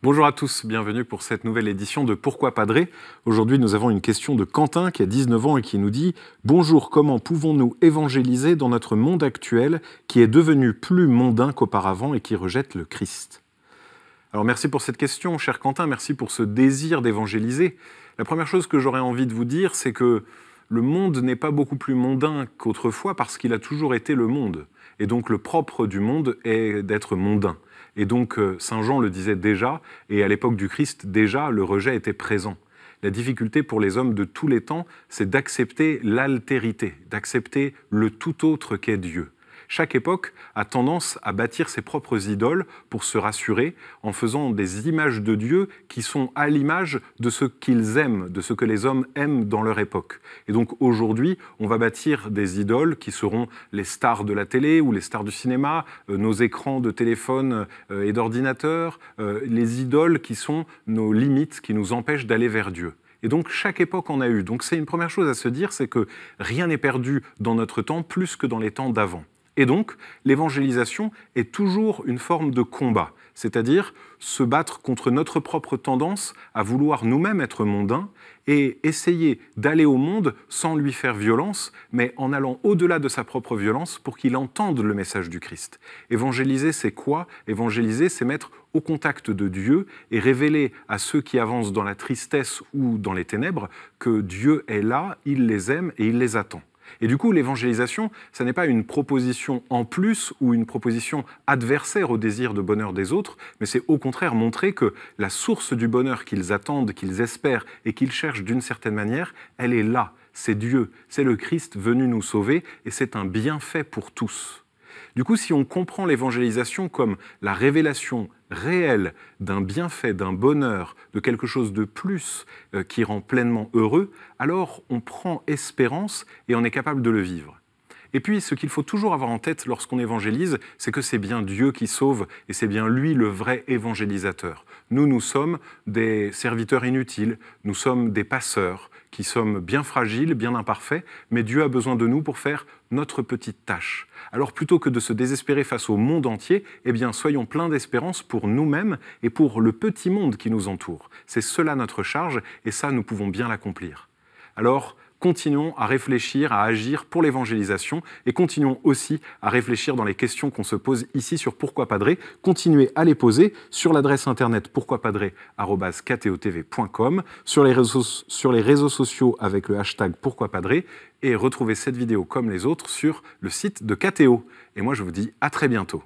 Bonjour à tous, bienvenue pour cette nouvelle édition de Pourquoi Padré. Aujourd'hui, nous avons une question de Quentin qui a 19 ans et qui nous dit « Bonjour, comment pouvons-nous évangéliser dans notre monde actuel qui est devenu plus mondain qu'auparavant et qui rejette le Christ ?» Alors merci pour cette question, cher Quentin, merci pour ce désir d'évangéliser. La première chose que j'aurais envie de vous dire, c'est que le monde n'est pas beaucoup plus mondain qu'autrefois parce qu'il a toujours été le monde. Et donc le propre du monde est d'être mondain. Et donc Saint Jean le disait déjà, et à l'époque du Christ déjà, le rejet était présent. La difficulté pour les hommes de tous les temps, c'est d'accepter l'altérité, d'accepter le tout autre qu'est Dieu. Chaque époque a tendance à bâtir ses propres idoles pour se rassurer en faisant des images de Dieu qui sont à l'image de ce qu'ils aiment, de ce que les hommes aiment dans leur époque. Et donc aujourd'hui, on va bâtir des idoles qui seront les stars de la télé ou les stars du cinéma, nos écrans de téléphone et d'ordinateur, les idoles qui sont nos limites, qui nous empêchent d'aller vers Dieu. Et donc, chaque époque en a eu. Donc, c'est une première chose à se dire, c'est que rien n'est perdu dans notre temps plus que dans les temps d'avant. Et donc, l'évangélisation est toujours une forme de combat, c'est-à-dire se battre contre notre propre tendance à vouloir nous-mêmes être mondains et essayer d'aller au monde sans lui faire violence, mais en allant au-delà de sa propre violence pour qu'il entende le message du Christ. Évangéliser, c'est quoi? Évangéliser, c'est mettre au contact de Dieu et révéler à ceux qui avancent dans la tristesse ou dans les ténèbres que Dieu est là, il les aime et il les attend. Et du coup, l'évangélisation, ce n'est pas une proposition en plus ou une proposition adversaire au désir de bonheur des autres, mais c'est au contraire montrer que la source du bonheur qu'ils attendent, qu'ils espèrent et qu'ils cherchent d'une certaine manière, elle est là, c'est Dieu, c'est le Christ venu nous sauver et c'est un bienfait pour tous. Du coup, si on comprend l'évangélisation comme la révélation réelle d'un bienfait, d'un bonheur, de quelque chose de plus qui rend pleinement heureux, alors on prend espérance et on est capable de le vivre. Et puis, ce qu'il faut toujours avoir en tête lorsqu'on évangélise, c'est que c'est bien Dieu qui sauve et c'est bien lui le vrai évangélisateur. Nous sommes des serviteurs inutiles, nous sommes des passeurs qui sommes bien fragiles, bien imparfaits, mais Dieu a besoin de nous pour faire notre petite tâche. Alors plutôt que de se désespérer face au monde entier, eh bien soyons pleins d'espérance pour nous-mêmes et pour le petit monde qui nous entoure. C'est cela notre charge et ça, nous pouvons bien l'accomplir. Alors, continuons à réfléchir, à agir pour l'évangélisation et continuons aussi à réfléchir dans les questions qu'on se pose ici sur Pourquoi Padré. Continuez à les poser sur l'adresse internet pourquoipadré@ktotv.com, sur les réseaux sociaux avec le hashtag Pourquoi Padré et retrouvez cette vidéo comme les autres sur le site de KTO. Et moi, je vous dis à très bientôt.